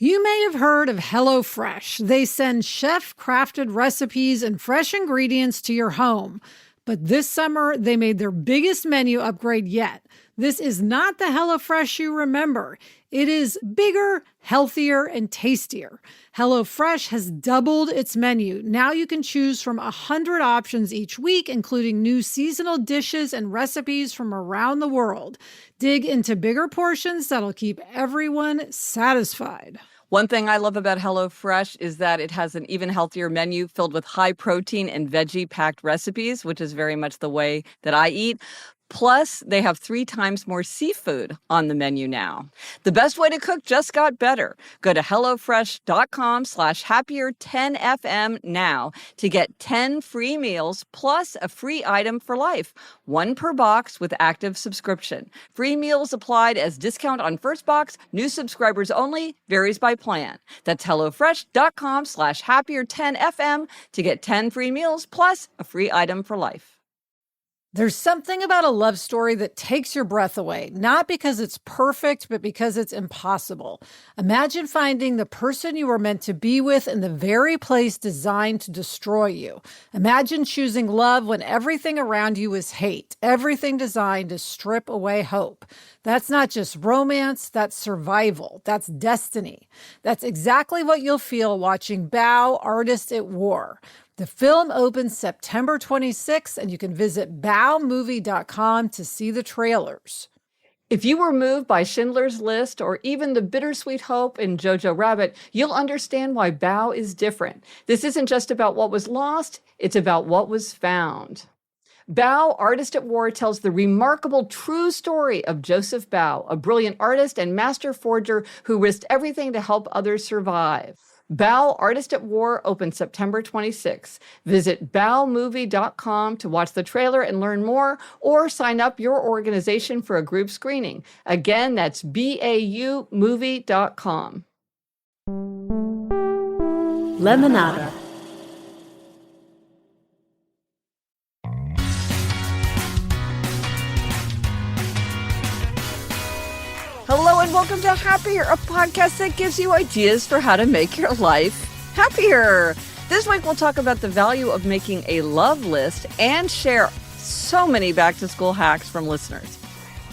You may have heard of HelloFresh. They send chef-crafted recipes and fresh ingredients to your home. But this summer, they made their biggest menu upgrade yet. This is not the HelloFresh you remember. It is bigger, healthier, and tastier. HelloFresh has doubled its menu. Now you can choose from 100 options each week, including new seasonal dishes and recipes from around the world. Dig into bigger portions that'll keep everyone satisfied. One thing I love about HelloFresh is that it has an even healthier menu filled with high protein and veggie-packed recipes, which is very much the way that I eat. Plus, they have 3 times more seafood on the menu now. The best way to cook just got better. Go to HelloFresh.com/happier10FM now to get 10 free meals plus a free item for life. 1 per box with active subscription. Free meals applied as discount on first box. New subscribers only. Varies by plan. That's HelloFresh.com/happier10FM to get 10 free meals plus a free item for life. There's something about a love story that takes your breath away, not because it's perfect, but because it's impossible. Imagine finding the person you were meant to be with in the very place designed to destroy you. Imagine choosing love when everything around you is hate, everything designed to strip away hope. That's not just romance, that's survival, that's destiny. That's exactly what you'll feel watching Bao, Artist at War. The film opens September 26th, and you can visit baomovie.com to see the trailers. If you were moved by Schindler's List or even the bittersweet hope in Jojo Rabbit, you'll understand why Bao is different. This isn't just about what was lost, it's about what was found. Bao, Artist at War, tells the remarkable true story of Joseph Bao, a brilliant artist and master forger who risked everything to help others survive. Bao, Artist at War opens September 26th. Visit baomovie.com to watch the trailer and learn more, or sign up your organization for a group screening. Again, that's baomovie.com. Lemonada. Hello and welcome to Happier, a podcast that gives you ideas for how to make your life happier. This week we'll talk about the value of making a love list and share so many back-to-school hacks from listeners.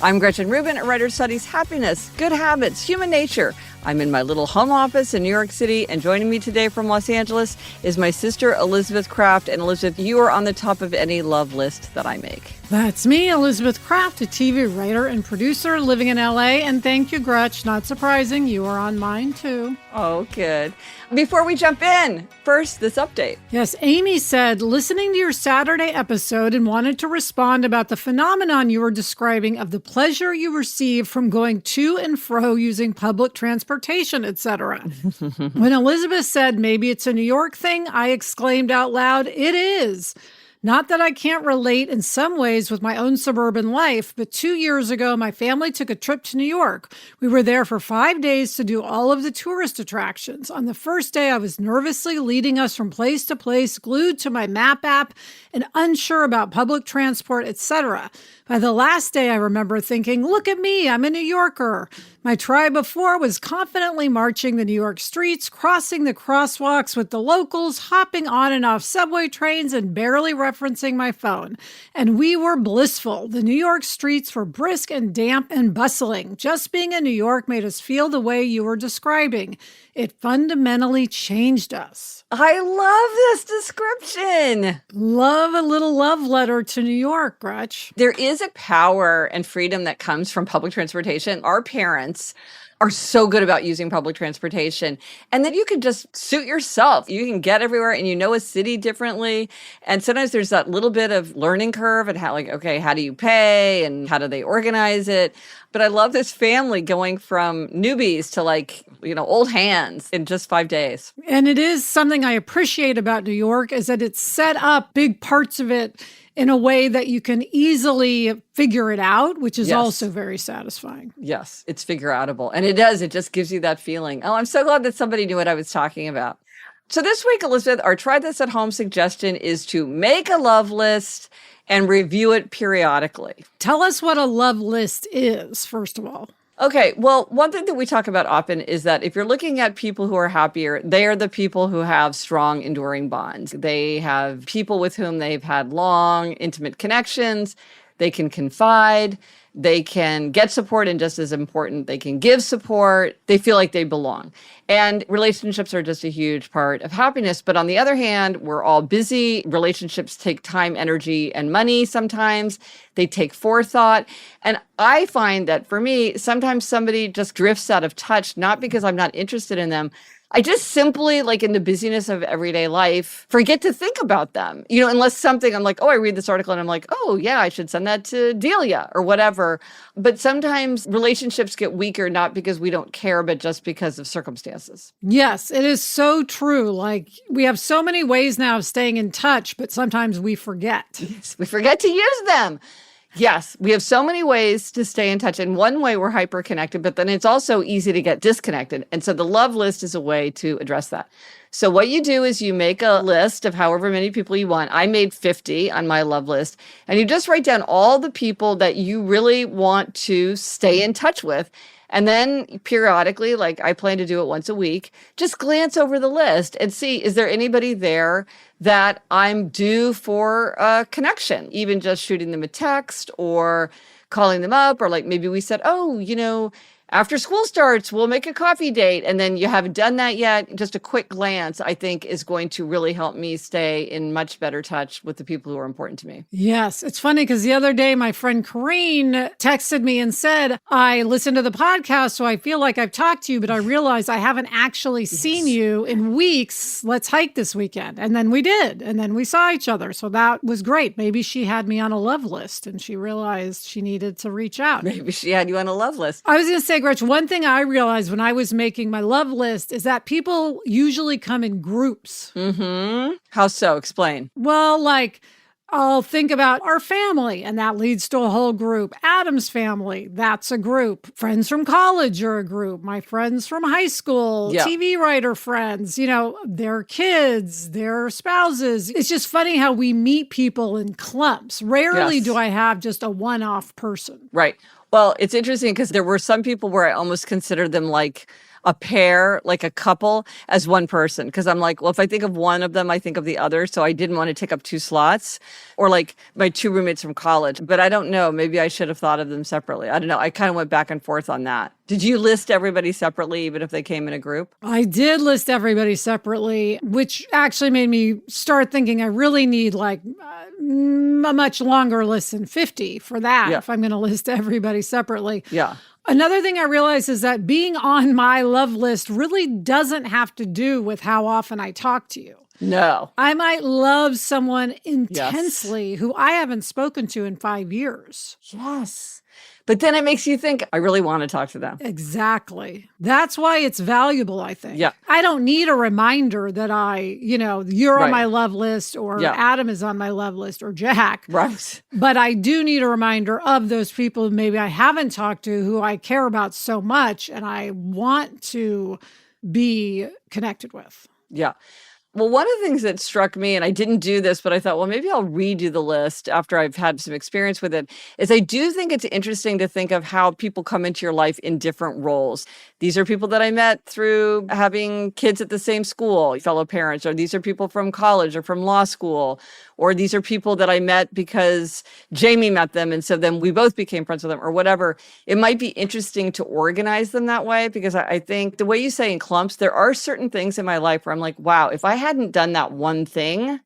I'm Gretchen Rubin, a writer who studies happiness, good habits, human nature. I'm in my little home office in New York City, and joining me today from Los Angeles is my sister, Elizabeth Kraft. And Elizabeth, you are on the top of any love list that I make. That's me, Elizabeth Kraft, a TV writer and producer living in LA. And thank you, Gretch. Not surprising, you are on mine too. Oh, good. Before we jump in, first, this update. Yes, Amy said, listening to your Saturday episode and wanted to respond about the phenomenon you were describing of the pleasure you receive from going to and fro using public transportation, etc. When Elizabeth said maybe it's a New York thing, I exclaimed out loud, it is. Not that I can't relate in some ways with my own suburban life, but 2 years ago, my family took a trip to New York. We were there for 5 days to do all of the tourist attractions. On the first day, I was nervously leading us from place to place, glued to my map app and unsure about public transport, etc. By the last day, I remember thinking, look at me, I'm a New Yorker. My try before was confidently marching the New York streets, crossing the crosswalks with the locals, hopping on and off subway trains, and barely referencing my phone. And we were blissful. The New York streets were brisk and damp and bustling. Just being in New York made us feel the way you were describing. It fundamentally changed us. I love this description. Love a little love letter to New York, Gretch. There is a power and freedom that comes from public transportation. Our parents are so good about using public transportation. And then you can just suit yourself. You can get everywhere and you know a city differently. And sometimes there's that little bit of learning curve and how, like, okay, how do you pay and how do they organize it? But I love this family going from newbies to old hands in just 5 days. And it is something I appreciate about New York is that it's set up big parts of it in a way that you can easily figure it out, which is also very satisfying. Yes, it's figure outable. And it does. It just gives you that feeling. Oh, I'm so glad that somebody knew what I was talking about. So this week, Elizabeth, our try this at home suggestion is to make a love list and review it periodically. Tell us what a love list is, first of all. Okay, well, one thing that we talk about often is that if you're looking at people who are happier, they are the people who have strong, enduring bonds. They have people with whom they've had long, intimate connections. They can confide. They can get support, and just as important, they can give support. They feel like they belong. And relationships are just a huge part of happiness. But on the other hand, we're all busy. Relationships take time, energy, and money sometimes. They take forethought. And I find that for me, sometimes somebody just drifts out of touch, not because I'm not interested in them. I just simply, like in the busyness of everyday life, forget to think about them. Unless something, I'm like, oh, I read this article and I'm like, oh, yeah, I should send that to Delia or whatever. But sometimes relationships get weaker, not because we don't care, but just because of circumstances. Yes, it is so true. Like we have so many ways now of staying in touch, but sometimes we forget. Yes, we forget to use them. Yes, we have so many ways to stay in touch. In one way, we're hyper connected, but then it's also easy to get disconnected. And so the love list is a way to address that. So what you do is you make a list of however many people you want. I made 50 on my love list. And you just write down all the people that you really want to stay in touch with. And then periodically, like I plan to do it once a week, just glance over the list and see, is there anybody there that I'm due for a connection? Even just shooting them a text or calling them up, or like maybe we said, oh, after school starts, we'll make a coffee date. And then you haven't done that yet. Just a quick glance, I think, is going to really help me stay in much better touch with the people who are important to me. Yes. It's funny because the other day, my friend Corrine texted me and said, I listened to the podcast, so I feel like I've talked to you, but I realized I haven't actually seen you in weeks. Let's hike this weekend. And then we did. And then we saw each other. So that was great. Maybe she had me on a love list and she realized she needed to reach out. Maybe she had you on a love list. I was going to say, Gretch, one thing I realized when I was making my love list is that people usually come in groups. Mm-hmm. How so? Explain. Well, like I'll think about our family, and that leads to a whole group. Adam's family, that's a group. Friends from college are a group. My friends from high school, TV writer friends, their kids, their spouses. It's just funny how we meet people in clumps. Rarely do I have just a one-off person. Right. Well, it's interesting because there were some people where I almost considered them like a pair, like a couple, as one person. Because I'm like, well, if I think of one of them, I think of the other. So I didn't want to take up two slots, or like my two roommates from college. But I don't know. Maybe I should have thought of them separately. I don't know. I kind of went back and forth on that. Did you list everybody separately, even if they came in a group? I did list everybody separately, which actually made me start thinking I really need like a much longer list than 50 for that, if I'm going to list everybody separately. Yeah. Another thing I realized is that being on my love list really doesn't have to do with how often I talk to you. No. I might love someone intensely who I haven't spoken to in 5 years. Yes. But then it makes you think, I really want to talk to them. Exactly. That's why it's valuable, I think. Yeah. I don't need a reminder that you're on my love list, or Adam is on my love list, or Jack. Right. But I do need a reminder of those people maybe I haven't talked to who I care about so much and I want to be connected with. Yeah. Well, one of the things that struck me, and I didn't do this, but I thought, well, maybe I'll redo the list after I've had some experience with it, is I do think it's interesting to think of how people come into your life in different roles. These are people that I met through having kids at the same school, fellow parents, or these are people from college or from law school, or these are people that I met because Jamie met them, and so then we both became friends with them, or whatever. It might be interesting to organize them that way, because I think the way you say in clumps, there are certain things in my life where I'm like, wow, if I hadn't done that one thing,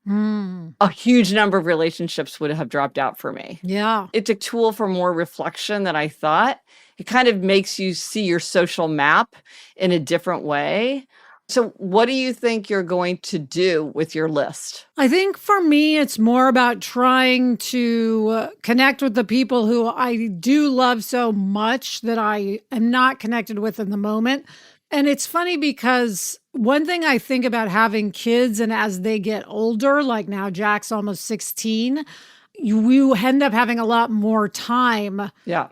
a huge number of relationships would have dropped out for me. Yeah. It's a tool for more reflection than I thought. It kind of makes you see your social map in a different way. So what do you think you're going to do with your list? I think for me, it's more about trying to connect with the people who I do love so much that I am not connected with in the moment. And it's funny because one thing I think about having kids, and as they get older, like now Jack's almost 16, you end up having a lot more time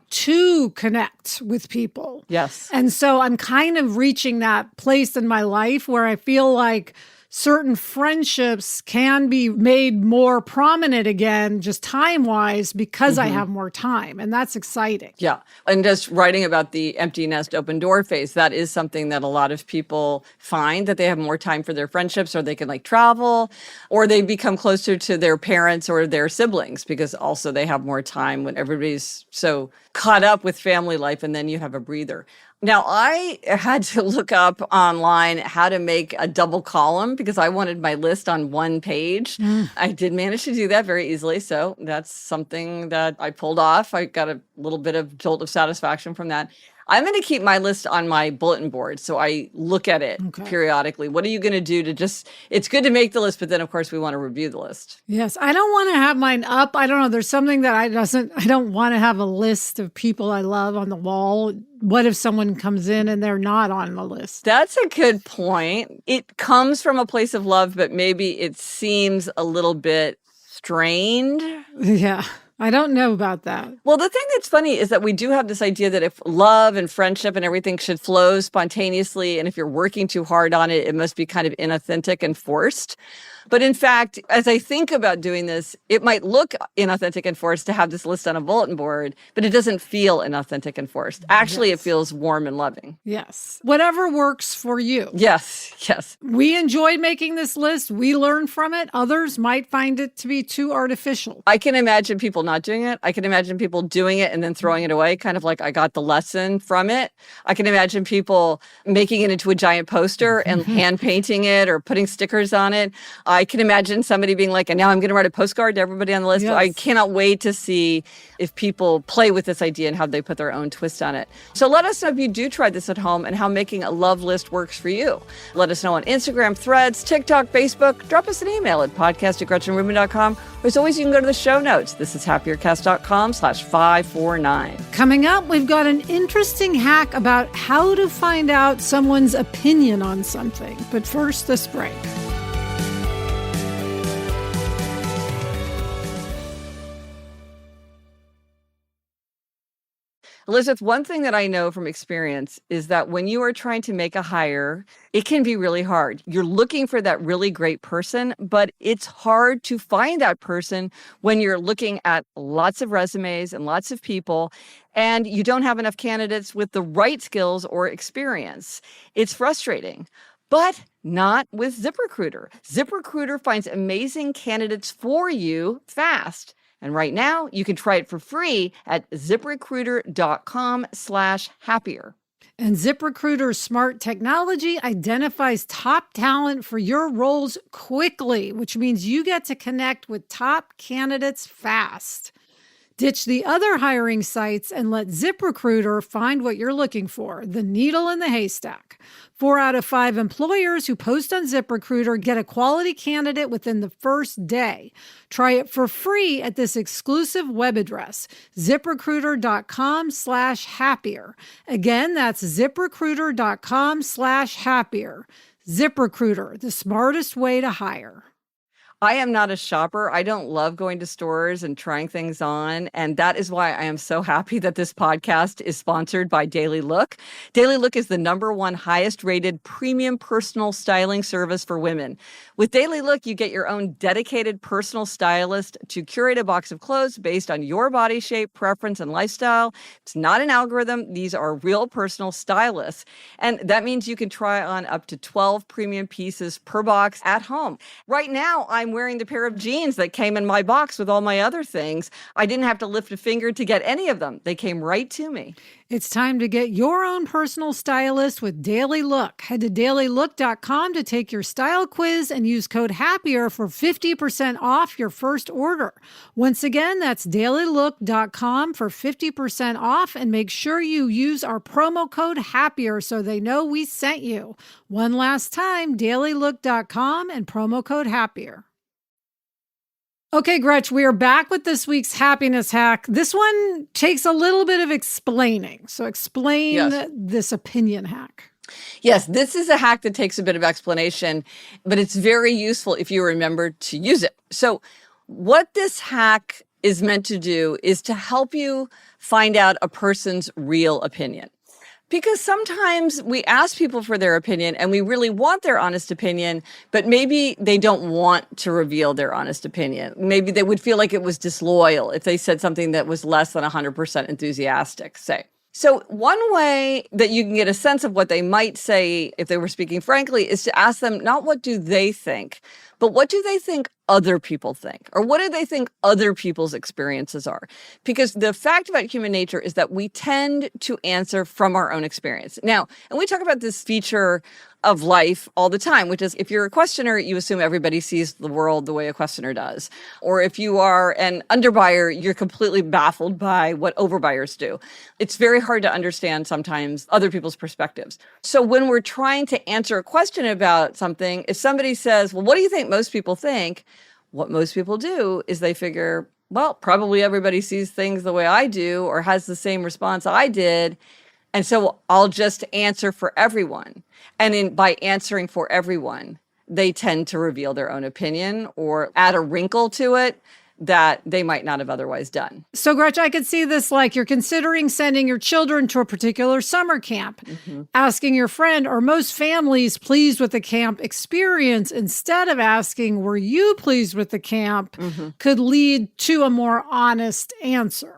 to connect with people. Yes. And so I'm kind of reaching that place in my life where I feel like certain friendships can be made more prominent again, just time-wise, because I have more time. And that's exciting. Yeah. And just writing about the empty nest, open door phase, that is something that a lot of people find, that they have more time for their friendships, or they can like travel, or they become closer to their parents or their siblings because also they have more time when everybody's so caught up with family life, and then you have a breather. Now, I had to look up online how to make a double column because I wanted my list on one page. I did manage to do that very easily. So that's something that I pulled off. I got a little bit of jolt of satisfaction from that. I'm going to keep my list on my bulletin board, so I look at it periodically. What are you going to do to just, it's good to make the list, but then of course we want to review the list. Yes, I don't want to have mine up. I don't know. There's something that I don't want to have a list of people I love on the wall. What if someone comes in and they're not on the list? That's a good point. It comes from a place of love, but maybe it seems a little bit strained. Yeah. I don't know about that. Well, the thing that's funny is that we do have this idea that if love and friendship and everything should flow spontaneously, and if you're working too hard on it, it must be kind of inauthentic and forced. But in fact, as I think about doing this, it might look inauthentic and forced to have this list on a bulletin board, but it doesn't feel inauthentic and forced. Actually, It feels warm and loving. Yes. Whatever works for you. Yes. Yes. We enjoyed making this list. We learned from it. Others might find it to be too artificial. I can imagine people not doing it. I can imagine people doing it and then throwing it away, kind of like I got the lesson from it. I can imagine people making it into a giant poster and hand painting it or putting stickers on it. I can imagine somebody being like, and now I'm going to write a postcard to everybody on the list. Yes. I cannot wait to see if people play with this idea and how they put their own twist on it. So let us know if you do try this at home and how making a love list works for you. Let us know on Instagram, Threads, TikTok, Facebook. Drop us an email at podcast@gretchenrubin.com. Or as always, you can go to the show notes. This is happiercast.com/549. Coming up, we've got an interesting hack about how to find out someone's opinion on something. But first, this break. Elizabeth, one thing that I know from experience is that when you are trying to make a hire, it can be really hard. You're looking for that really great person, but it's hard to find that person when you're looking at lots of resumes and lots of people, and you don't have enough candidates with the right skills or experience. It's frustrating. But not with ZipRecruiter. ZipRecruiter finds amazing candidates for you fast. And right now, you can try it for free at ziprecruiter.com/happier. And ZipRecruiter's smart technology identifies top talent for your roles quickly, which means you get to connect with top candidates fast. Ditch the other hiring sites and let ZipRecruiter find what you're looking for, the needle in the haystack. 4 out of 5 employers who post on ZipRecruiter get a quality candidate within the first day. Try it for free at this exclusive web address, ziprecruiter.com/happier. Again, that's ziprecruiter.com/happier. ZipRecruiter, the smartest way to hire. I am not a shopper. I don't love going to stores and trying things on. And that is why I am so happy that this podcast is sponsored by Daily Look. Daily Look is the #1 highest rated premium personal styling service for women. With Daily Look, you get your own dedicated personal stylist to curate a box of clothes based on your body shape, preference, and lifestyle. It's not an algorithm. These are real personal stylists. And that means you can try on up to 12 premium pieces per box at home. Right now, I'm wearing the pair of jeans that came in my box with all my other things. I didn't have to lift a finger to get any of them. They came right to me. It's time to get your own personal stylist with Daily Look. Head to dailylook.com to take your style quiz and use code HAPPIER for 50% off your first order. Once again, that's dailylook.com for 50% off, and make sure you use our promo code HAPPIER so they know we sent you. One last time, dailylook.com and promo code HAPPIER. Okay, Gretch, we are back with this week's happiness hack. This one takes a little bit of explaining. So explain this opinion hack. Yes, this is a hack that takes a bit of explanation, but it's very useful if you remember to use it. So what this hack is meant to do is to help you find out a person's real opinion. Because sometimes we ask people for their opinion and we really want their honest opinion, but maybe they don't want to reveal their honest opinion. Maybe they would feel like it was disloyal if they said something that was less than 100% enthusiastic, say. So one way that you can get a sense of what they might say if they were speaking frankly is to ask them not what do they think, but what do they think other people think? Or what do they think other people's experiences are? Because the fact about human nature is that we tend to answer from our own experience. Now, and we talk about this feature of life all the time, which is if you're a questioner, you assume everybody sees the world the way a questioner does. Or if you are an underbuyer, you're completely baffled by what overbuyers do. It's very hard to understand sometimes other people's perspectives. So when we're trying to answer a question about something, if somebody says, well, what do you think most people think? What most people do is they figure, well, probably everybody sees things the way I do or has the same response I did. And so I'll just answer for everyone. And by answering for everyone, they tend to reveal their own opinion or add a wrinkle to it that they might not have otherwise done. So, Gretch, I could see this like you're considering sending your children to a particular summer camp, asking your friend, are most families pleased with the camp experience, instead of asking, were you pleased with the camp, could lead to a more honest answer.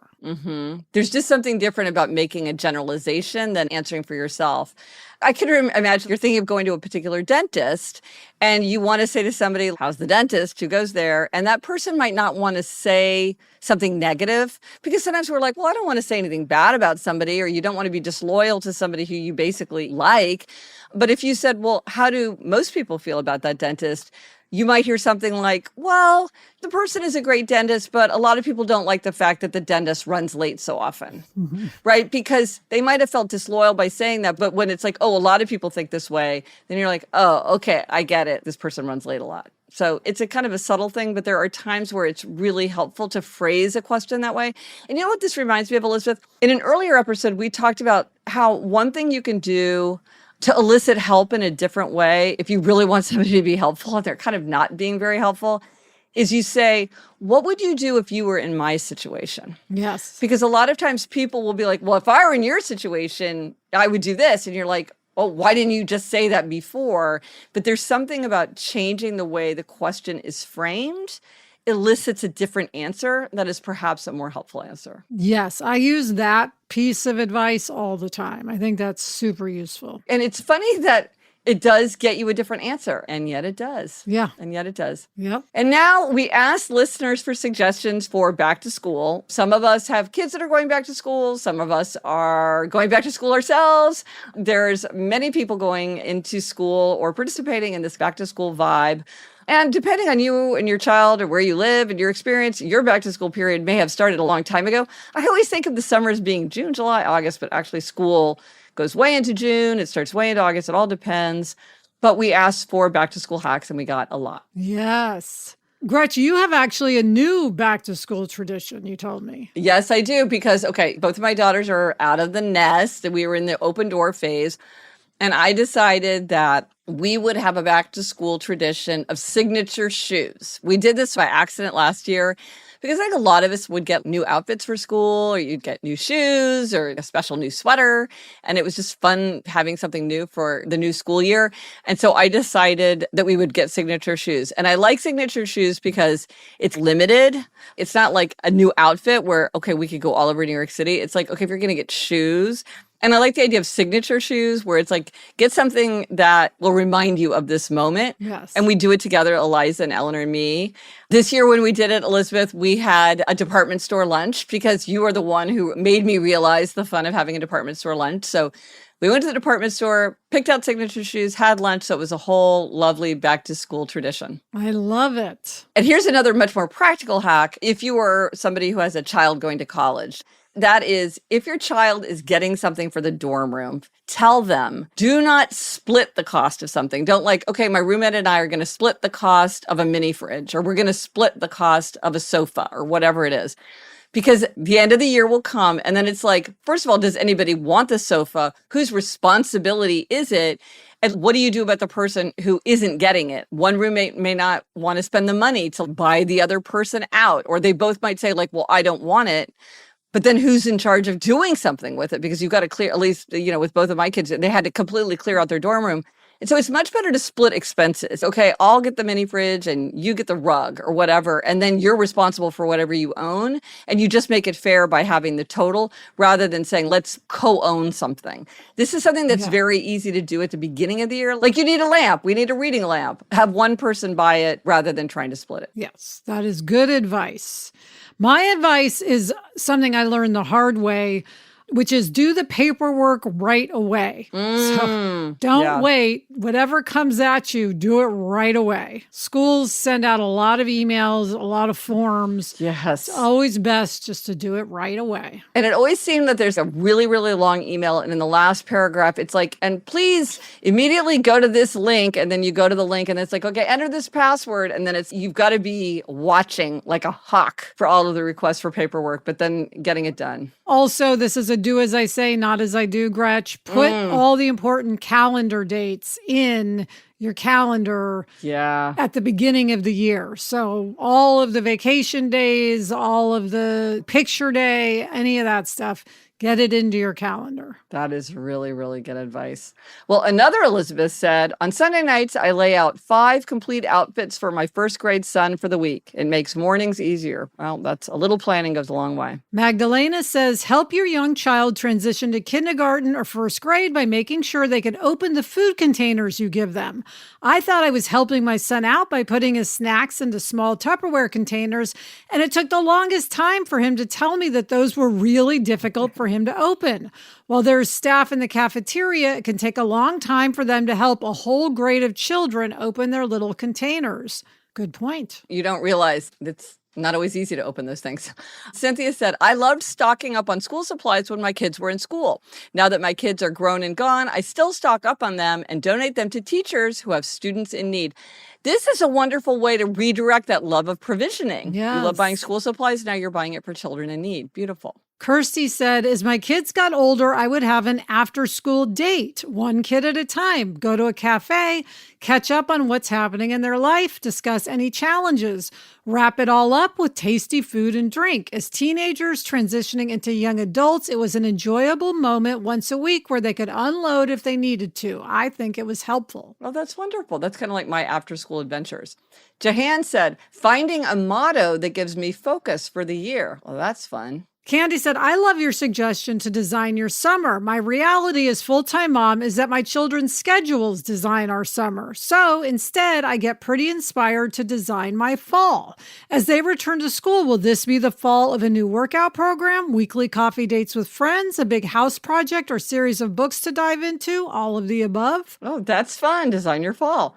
There's just something different about making a generalization than answering for yourself. I can imagine you're thinking of going to a particular dentist and you want to say to somebody, how's the dentist who goes there? And that person might not want to say something negative because sometimes we're like, well, I don't want to say anything bad about somebody, or you don't want to be disloyal to somebody who you basically like. But if you said, well, how do most people feel about that dentist? You might hear something like, well, the person is a great dentist, but a lot of people don't like the fact that the dentist runs late so often, right? Because they might have felt disloyal by saying that. But when it's like, oh, a lot of people think this way, then you're like, oh, okay, I get it. This person runs late a lot. So it's a kind of a subtle thing, but there are times where it's really helpful to phrase a question that way. And you know what this reminds me of, Elizabeth? In an earlier episode, we talked about how one thing you can do to elicit help in a different way, if you really want somebody to be helpful and they're kind of not being very helpful, is you say, what would you do if you were in my situation? Yes. Because a lot of times people will be like, well, if I were in your situation, I would do this. And you're like, oh, why didn't you just say that before? But there's something about changing the way the question is framed elicits a different answer that is perhaps a more helpful answer. Yes, I use that piece of advice all the time. I think that's super useful. And it's funny that it does get you a different answer, and yet it does. Yeah. And yet it does. Yep. And now we asked listeners for suggestions for back to school. Some of us have kids that are going back to school. Some of us are going back to school ourselves. There's many people going into school or participating in this back to school vibe. And depending on you and your child or where you live and your experience, your back to school period may have started a long time ago. I always think of the summer as being June, July, August, but actually school goes way into June. It starts way into August. It all depends. But we asked for back to school hacks and we got a lot. Yes. Gretch, you have actually a new back to school tradition, you told me. Yes, I do. Because, okay, both of my daughters are out of the nest. We were in the open door phase. And I decided that we would have a back to school tradition of signature shoes. We did this by accident last year because I think a lot of us would get new outfits for school, or you'd get new shoes or a special new sweater. And it was just fun having something new for the new school year. And so I decided that we would get signature shoes. And I like signature shoes because it's limited. It's not like a new outfit where, okay, we could go all over New York City. It's like, okay, if you're going to get shoes. And I like the idea of signature shoes where it's like, get something that will remind you of this moment. Yes. And we do it together, Eliza and Eleanor and me. This year when we did it, Elizabeth, we had a department store lunch because you are the one who made me realize the fun of having a department store lunch. So we went to the department store, picked out signature shoes, had lunch. So it was a whole lovely back to school tradition. I love it. And here's another much more practical hack. If you are somebody who has a child going to college, that is, if your child is getting something for the dorm room, tell them, do not split the cost of something. Don't like, okay, my roommate and I are going to split the cost of a mini fridge, or we're going to split the cost of a sofa, or whatever it is. Because the end of the year will come, and then it's like, first of all, does anybody want the sofa? Whose responsibility is it? And what do you do about the person who isn't getting it? One roommate may not want to spend the money to buy the other person out, or they both might say like, well, I don't want it. But then who's in charge of doing something with it? Because you've got to clear, at least, with both of my kids, they had to completely clear out their dorm room. And so it's much better to split expenses. Okay, I'll get the mini fridge and you get the rug or whatever. And then you're responsible for whatever you own. And you just make it fair by having the total rather than saying, let's co-own something. This is something that's very easy to do at the beginning of the year. Like you need a lamp. We need a reading lamp. Have one person buy it rather than trying to split it. Yes, that is good advice. My advice is something I learned the hard way, which is do the paperwork right away. So don't wait. Whatever comes at you, do it right away. Schools send out a lot of emails, a lot of forms. Yes. It's always best just to do it right away. And it always seems that there's a really, really long email. And in the last paragraph, it's like, and please immediately go to this link. And then you go to the link and it's like, okay, enter this password. And then you've got to be watching like a hawk for all of the requests for paperwork, but then getting it done. Also, this is a do as I say, not as I do, Gretch. Put all the important calendar dates in your calendar at the beginning of the year. So all of the vacation days, all of the picture day, any of that stuff, get it into your calendar. That is really, really good advice. Well, another Elizabeth said, on Sunday nights, I lay out 5 complete outfits for my first grade son for the week. It makes mornings easier. Well, that's a little planning goes a long way. Magdalena says, help your young child transition to kindergarten or first grade by making sure they can open the food containers you give them. I thought I was helping my son out by putting his snacks into small Tupperware containers, and it took the longest time for him to tell me that those were really difficult for him to open. While there's staff in the cafeteria, it can take a long time for them to help a whole grade of children open their little containers. Good point. You don't realize it's not always easy to open those things. Cynthia said, I loved stocking up on school supplies when my kids were in school. Now that my kids are grown and gone, I still stock up on them and donate them to teachers who have students in need. This is a wonderful way to redirect that love of provisioning. Yes. You love buying school supplies. Now you're buying it for children in need. Beautiful. Kirsty said, as my kids got older, I would have an after-school date, one kid at a time, go to a cafe, catch up on what's happening in their life, discuss any challenges, wrap it all up with tasty food and drink. As teenagers transitioning into young adults, it was an enjoyable moment once a week where they could unload if they needed to. I think it was helpful. Well, that's wonderful. That's kind of like my after-school adventures. Jahan said, finding a motto that gives me focus for the year. Well, that's fun. Candy said, I love your suggestion to design your summer. My reality as full-time mom is that my children's schedules design our summer. So instead, I get pretty inspired to design my fall. As they return to school, will this be the fall of a new workout program, weekly coffee dates with friends, a big house project, or series of books to dive into? All of the above? Oh, that's fun. Design your fall.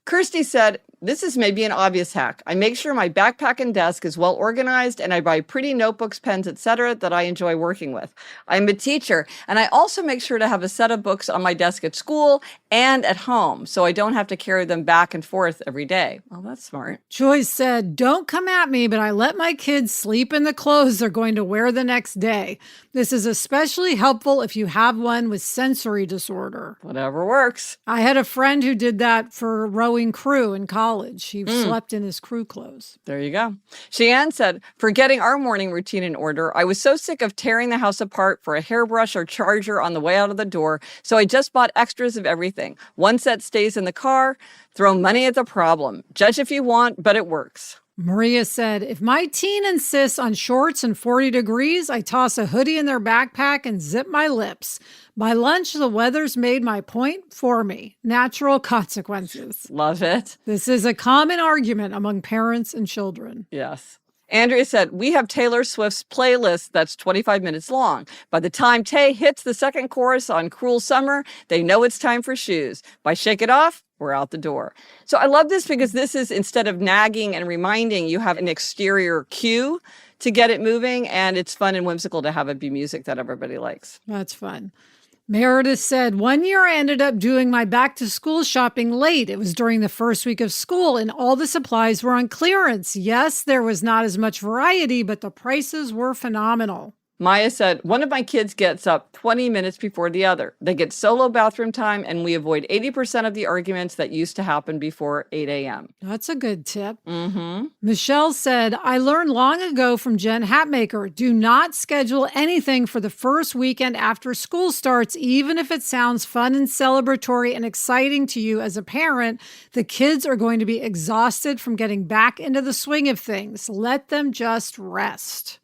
Kirsty said, this is maybe an obvious hack. I make sure my backpack and desk is well organized, and I buy pretty notebooks, pens, etc. that I enjoy working with. I'm a teacher, and I also make sure to have a set of books on my desk at school and at home, so I don't have to carry them back and forth every day. Well, that's smart. Joyce said, don't come at me, but I let my kids sleep in the clothes they're going to wear the next day. This is especially helpful if you have one with sensory disorder. Whatever works. I had a friend who did that for rowing crew in college. He slept in his crew clothes. There you go. Cheyenne said, for getting our morning routine in order, I was so sick of tearing the house apart for a hairbrush or charger on the way out of the door, so I just bought extras of everything. One set stays in the car. Throw money at the problem. Judge if you want, but it works. Maria said, if my teen insists on shorts and 40 degrees, I toss a hoodie in their backpack and zip my lips. By lunch, the weather's made my point for me. Natural consequences. Love it. This is a common argument among parents and children. Yes. Andrea said, we have Taylor Swift's playlist that's 25 minutes long. By the time Tay hits the second chorus on Cruel Summer, they know it's time for shoes. By Shake It Off, we're out the door. So I love this because this is, instead of nagging and reminding, you have an exterior cue to get it moving, and it's fun and whimsical to have it be music that everybody likes. That's fun. Meredith said, one year I ended up doing my back to school shopping late. It was during the first week of school and all the supplies were on clearance. Yes, there was not as much variety, but the prices were phenomenal. Maya said, one of my kids gets up 20 minutes before the other. They get solo bathroom time, and we avoid 80% of the arguments that used to happen before 8 a.m. That's a good tip. Mm-hmm. Michelle said, I learned long ago from Jen Hatmaker, do not schedule anything for the first weekend after school starts, even if it sounds fun and celebratory and exciting to you as a parent. The kids are going to be exhausted from getting back into the swing of things. Let them just rest.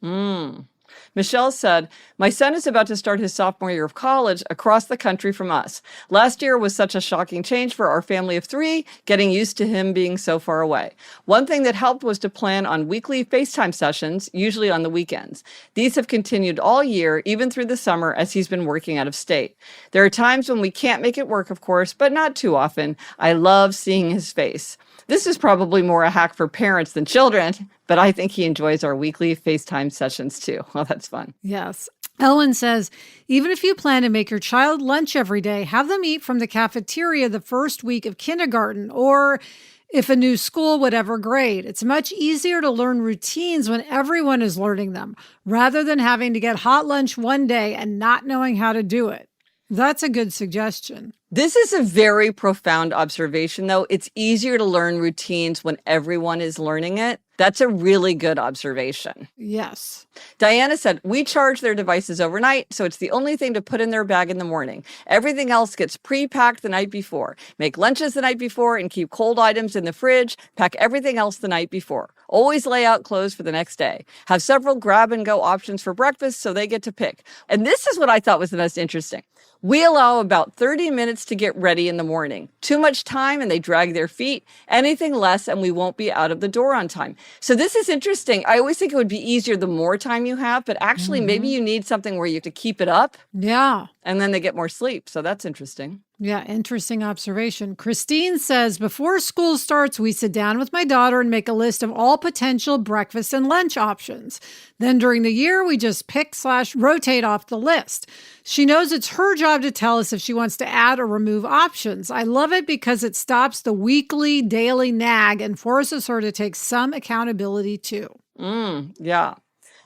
Michelle said, my son is about to start his sophomore year of college across the country from us. Last year was such a shocking change for our family of 3, getting used to him being so far away. One thing that helped was to plan on weekly FaceTime sessions, usually on the weekends. These have continued all year, even through the summer, as he's been working out of state. There are times when we can't make it work, of course, but not too often. I love seeing his face. This is probably more a hack for parents than children, but I think he enjoys our weekly FaceTime sessions too. Well, that's fun. Yes. Ellen says, even if you plan to make your child lunch every day, have them eat from the cafeteria the first week of kindergarten, or if a new school, whatever grade. It's much easier to learn routines when everyone is learning them, rather than having to get hot lunch one day and not knowing how to do it. That's a good suggestion. This is a very profound observation, though. It's easier to learn routines when everyone is learning it. That's a really good observation. Yes. Diana said, we charge their devices overnight, so it's the only thing to put in their bag in the morning. Everything else gets pre-packed the night before. Make lunches the night before and keep cold items in the fridge. Pack everything else the night before. Always lay out clothes for the next day. Have several grab-and-go options for breakfast so they get to pick. And this is what I thought was the most interesting. We allow about 30 minutes to get ready in the morning. Too much time and they drag their feet. Anything less and we won't be out of the door on time. So this is interesting. I always think it would be easier the more time you have, but actually maybe you need something where you have to keep it up. Yeah. And then they get more sleep. So that's interesting. Yeah, interesting observation. Christine says, before school starts, we sit down with my daughter and make a list of all potential breakfast and lunch options. Then during the year, we just pick/rotate off the list. She knows it's her job to tell us if she wants to add or remove options. I love it because it stops the weekly, daily nag and forces her to take some accountability too. Yeah.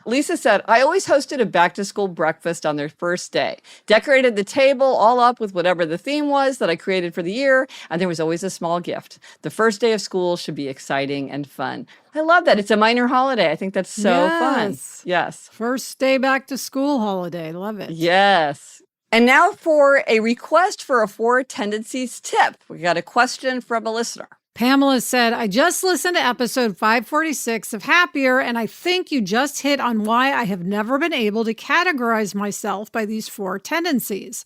Lisa said, I always hosted a back-to-school breakfast on their first day. Decorated the table all up with whatever the theme was that I created for the year, and there was always a small gift. The first day of school should be exciting and fun. I love that. It's a minor holiday. I think that's so fun. Yes. First day back to school holiday. Love it. Yes. And now for a request for a 4 tendencies tip. We got a question from a listener. Pamela said, I just listened to episode 546 of Happier, and I think you just hit on why I have never been able to categorize myself by these 4 tendencies.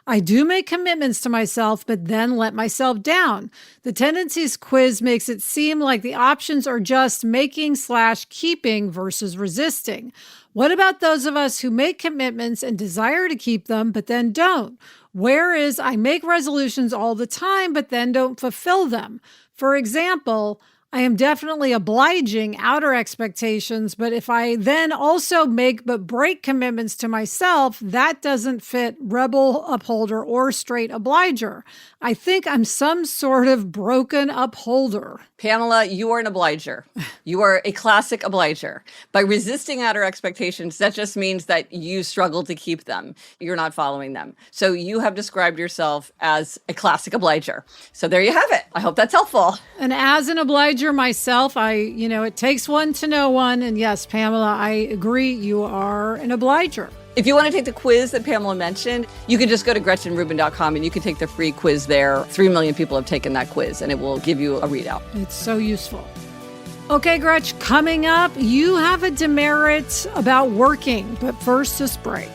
I do make commitments to myself, but then let myself down. The tendencies quiz makes it seem like the options are just making/keeping versus resisting. What about those of us who make commitments and desire to keep them, but then don't? Whereas I make resolutions all the time, but then don't fulfill them. For example, I am definitely obliging outer expectations, but if I then also make but break commitments to myself, that doesn't fit rebel upholder or straight obliger. I think I'm some sort of broken upholder. Pamela, you are an obliger. You are a classic obliger. By resisting outer expectations, that just means that you struggle to keep them. You're not following them. So you have described yourself as a classic obliger. So there you have it. I hope that's helpful. And as an obliger myself, it takes one to know one. And yes, Pamela, I agree. You are an obliger. If you want to take the quiz that Pamela mentioned, you can just go to GretchenRubin.com and you can take the free quiz there. 3 million people have taken that quiz and it will give you a readout. It's so useful. Okay, Gretch, coming up, you have a demerit about working, but first this break.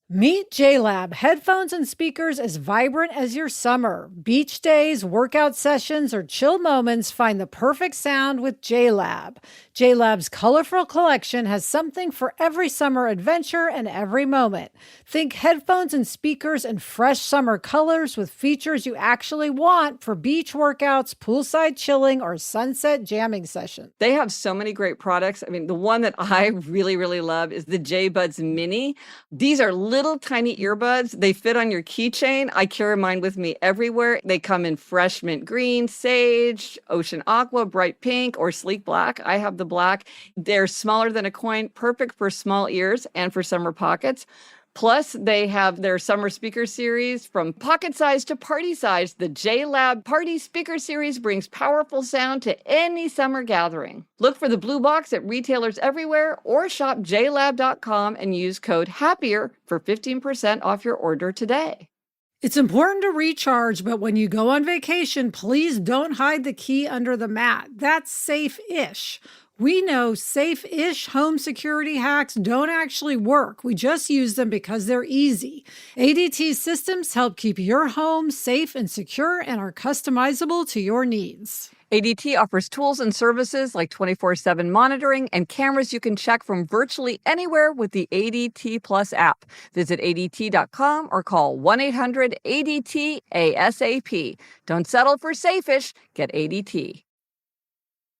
Meet JLab, headphones and speakers as vibrant as your summer. Beach days, workout sessions, or chill moments, find the perfect sound with JLab. JLab's colorful collection has something for every summer adventure and every moment. Think headphones and speakers in fresh summer colors with features you actually want for beach workouts, poolside chilling, or sunset jamming sessions. They have so many great products. I mean, the one that I really, really love is the J Buds Mini. These are little little tiny earbuds. They fit on your keychain. I carry mine with me everywhere. They come in fresh mint green, sage, ocean aqua, bright pink, or sleek black. I have the black. They're smaller than a coin, perfect for small ears and for summer pockets. Plus, they have their summer speaker series from pocket size to party size. The J-Lab Party Speaker Series brings powerful sound to any summer gathering. Look for the blue box at retailers everywhere or shop jlab.com and use code HAPPIER for 15% off your order today. It's important to recharge, but when you go on vacation, please don't hide the key under the mat. That's safe-ish. We know safe-ish home security hacks don't actually work. We just use them because they're easy. ADT systems help keep your home safe and secure and are customizable to your needs. ADT offers tools and services like 24/7 monitoring and cameras you can check from virtually anywhere with the ADT Plus app. Visit ADT.com or call 1-800-ADT-ASAP. Don't settle for safe-ish. Get ADT.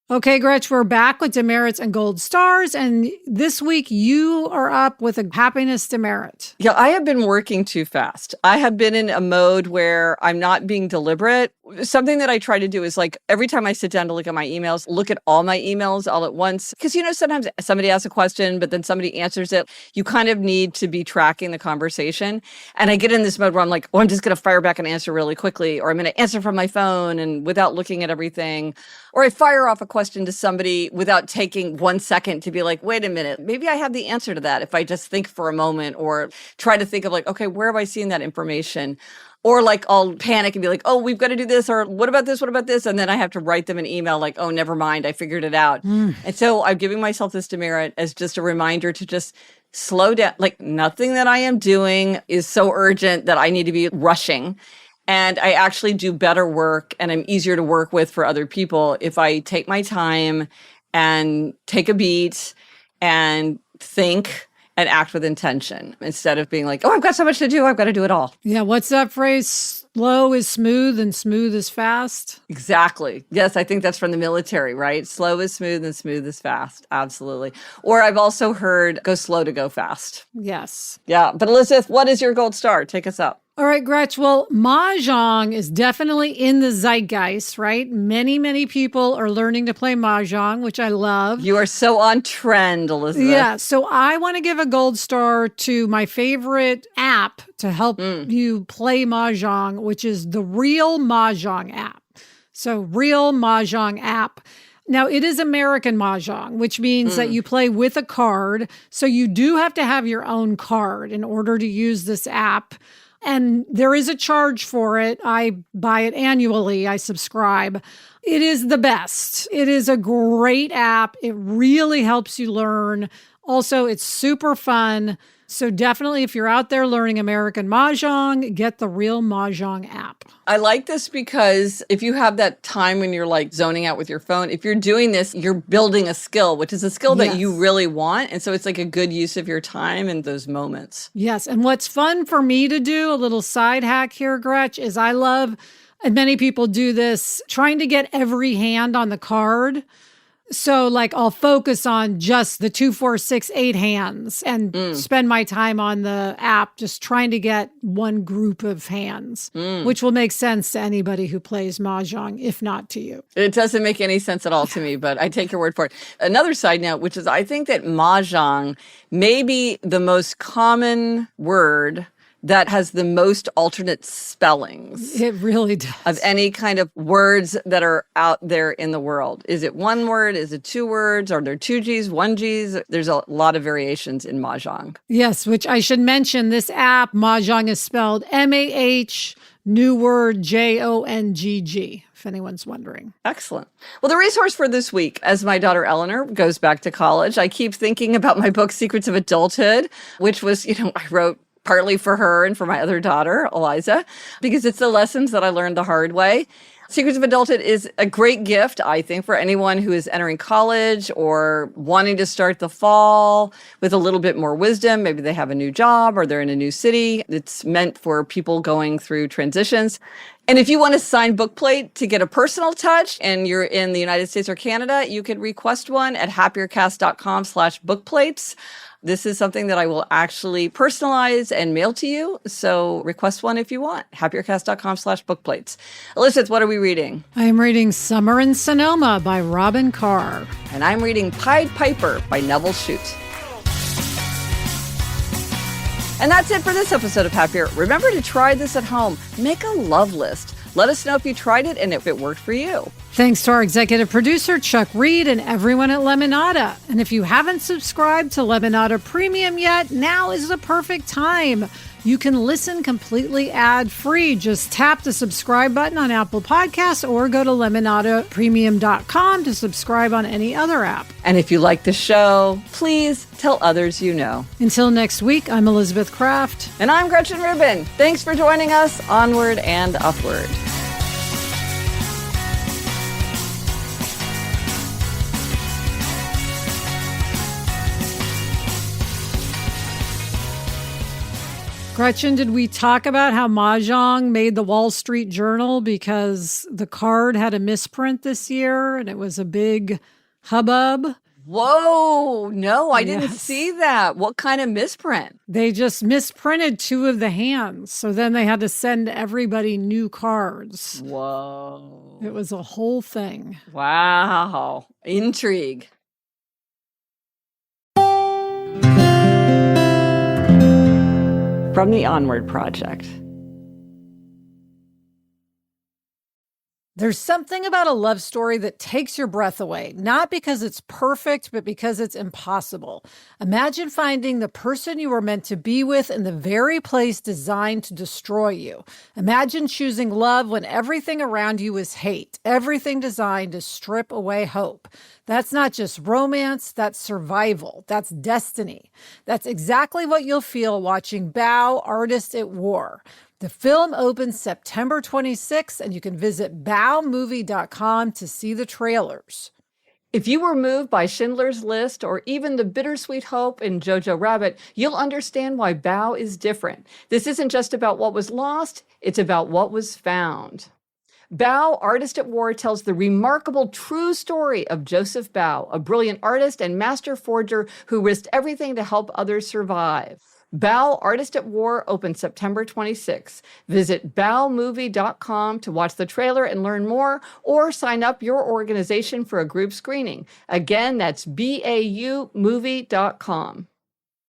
Okay, Gretch, we're back with demerits and gold stars. And this week you are up with a happiness demerit. Yeah, I have been working too fast. I have been in a mode where I'm not being deliberate. Something that I try to do is like every time I sit down to look at my emails, look at all my emails all at once. Because, sometimes somebody asks a question, but then somebody answers it. You kind of need to be tracking the conversation. And I get in this mode where I'm like, I'm just going to fire back an answer really quickly, or I'm going to answer from my phone and without looking at everything. Or I fire off a question to somebody without taking 1 second to be like, wait a minute, maybe I have the answer to that if I just think for a moment or try to think of like, okay, where have I seen that information? Or like I'll panic and be like, oh, we've got to do this, or what about this? What about this? And then I have to write them an email like, oh, never mind, I figured it out. And so I'm giving myself this demerit as just a reminder to just slow down. Like nothing that I am doing is so urgent that I need to be rushing. And I actually do better work and I'm easier to work with for other people if I take my time and take a beat and think and act with intention instead of being like, oh, I've got so much to do, I've got to do it all. Yeah, what's that phrase? Slow is smooth and smooth is fast. Exactly. Yes, I think that's from the military, right? Slow is smooth and smooth is fast. Absolutely. Or I've also heard go slow to go fast. Yes. Yeah. But Elizabeth, what is your gold star? Take us up. All right, Gretch. Well, Mahjong is definitely in the zeitgeist, right? Many, many people are learning to play Mahjong, which I love. You are so on trend, Elizabeth. Yeah. So I want to give a gold star to my favorite app to help you play Mahjong, which is the Real Mahjong app. So Real Mahjong app. Now, it is American Mahjong, which means that you play with a card. So you do have to have your own card in order to use this app. And there is a charge for it. I buy it annually. I subscribe. It is the best. It is a great app. It really helps you learn. Also, it's super fun. So definitely, if you're out there learning American Mahjong, get the Real Mahjong app. I like this because if you have that time when you're like zoning out with your phone, if you're doing this, you're building a skill, which is a skill that you really want. And so it's like a good use of your time in those moments. Yes. And what's fun for me to do, a little side hack here, Gretch, is I love, and many people do this, trying to get every hand on the card. So like I'll focus on just the 2, 4, 6, 8 hands and spend my time on the app just trying to get one group of hands, which will make sense to anybody who plays Mahjong, if not to you. It doesn't make any sense at all to me, but I take your word for it. Another side note, which is I think that Mahjong may be the most common word that has the most alternate spellings. It really does. Of any kind of words that are out there in the world. Is it one word? Is it 2 words? Are there 2 Gs, 1 Gs? There's a lot of variations in Mahjong. Yes, which I should mention, this app, Mahjong, is spelled M-A-H, new word, J-O-N-G-G, if anyone's wondering. Excellent. Well, the resource for this week, as my daughter Eleanor goes back to college, I keep thinking about my book, Secrets of Adulthood, which was, I wrote partly for her and for my other daughter, Eliza, because it's the lessons that I learned the hard way. Secrets of Adulthood is a great gift, I think, for anyone who is entering college or wanting to start the fall with a little bit more wisdom. Maybe they have a new job or they're in a new city. It's meant for people going through transitions. And if you want a signed book plate to get a personal touch and you're in the United States or Canada, you can request one at happiercast.com/bookplates. This is something that I will actually personalize and mail to you. So request one if you want. happiercast.com/bookplates. Elizabeth, what are we reading? I am reading Summer in Sonoma by Robin Carr. And I'm reading Pied Piper by Neville Shute. And that's it for this episode of Happier. Remember to try this at home. Make a love list. Let us know if you tried it and if it worked for you. Thanks to our executive producer, Chuck Reed, and everyone at Lemonada. And if you haven't subscribed to Lemonada Premium yet, now is the perfect time. You can listen completely ad-free. Just tap the subscribe button on Apple Podcasts or go to lemonadapremium.com to subscribe on any other app. And if you like the show, please tell others you know. Until next week, I'm Elizabeth Kraft. And I'm Gretchen Rubin. Thanks for joining us. Onward and upward. Gretchen, did we talk about how Mahjong made the Wall Street Journal because the card had a misprint this year and it was a big hubbub? Whoa, no, I didn't Yes. see that. What kind of misprint? They just misprinted two of the hands. So then they had to send everybody new cards. Whoa. It was a whole thing. Wow. Intrigue. From the Onward Project. There's something about a love story that takes your breath away, not because it's perfect, but because it's impossible. Imagine finding the person you were meant to be with in the very place designed to destroy you. Imagine choosing love when everything around you is hate, everything designed to strip away hope. That's not just romance, that's survival, that's destiny. That's exactly what you'll feel watching Bao, Artist at War. The film opens September 26th, and you can visit baomovie.com to see the trailers. If you were moved by Schindler's List or even the bittersweet hope in Jojo Rabbit, you'll understand why Bao is different. This isn't just about what was lost, it's about what was found. Bao, Artist at War, tells the remarkable true story of Joseph Bao, a brilliant artist and master forger who risked everything to help others survive. Bao, Artist at War opens September 26th. Visit baomovie.com to watch the trailer and learn more, or sign up your organization for a group screening. Again, that's baomovie.com.